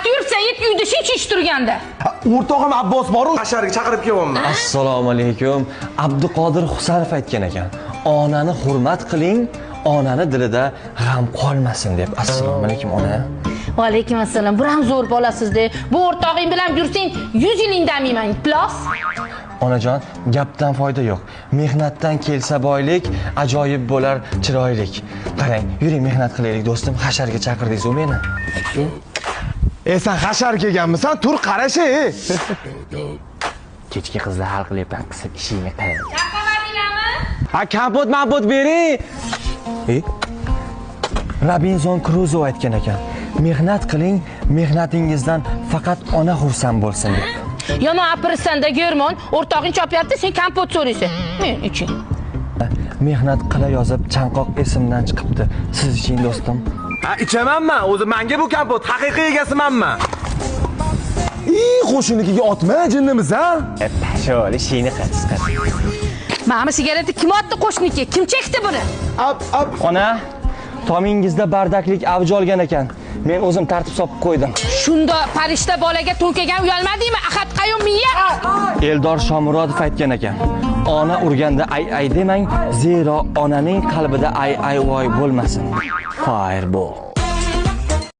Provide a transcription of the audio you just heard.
qayoqqa yuribsan? Yet uyda shuncha ish turganda. O'rtog'im Abbos bor-ku, hasharga chaqirib kelyapman. Assalomu alaykum. Abduqodir Husanov aytgan ekan. Onani hurmat qiling, onani dilida g'am qolmasin deb. Assalomu alaykum ona. Va alaykum assalom. Bir ham zo'r bolasizda. Bu o'rtog'ing bilan yursang 100 yil indamayman. Plus. Onajon, gapdan foyda yo'q. Mehnatdan kelsa boylik, ajoyib bo'lar chiroylik. Qarang, yuring mehnat qilaylik do'stim. Hasharga chaqirdingiz-ku meni. Sen hashar kelganmisan? Tur qarash. Kechki qizlar hal qilyapman, qisib ishingga qara. Chaqamadinglarmi? Ha, kompot bering. Robinson Kruzo aytgan ekan. Mehnat qiling, mehnatingizdan faqat ona xursand bo'lsin deb. Yomon apirsanda Germon, o'rtog'ing chopyapti, sen kompot so'raysan. Men uchun. Mehnat qila yozib chanqoq esimdan chiqibdi. Siz iching do'stim. Ha, ichamanman. O'zi menga bu kompot haqiqiy egasimanman. Qo'shinikiga otma jinnimiz, ha? Pasholi shini qattiq. Mana sigaretni kim otdi qo'shniki? Kim chekdi buni? Ona, tomingizda bardaklik avj olgan ekan. Men o'zim tartib solib qo'ydim. Shunda farishta bolaga to'nkagan uyalmadingmi? Ahad qayyum miya. Eldor Shomurodov aytgan ekan. Ona urganda ay demang, zero onaning qalbida ay voy bo'lmasin. Fireball.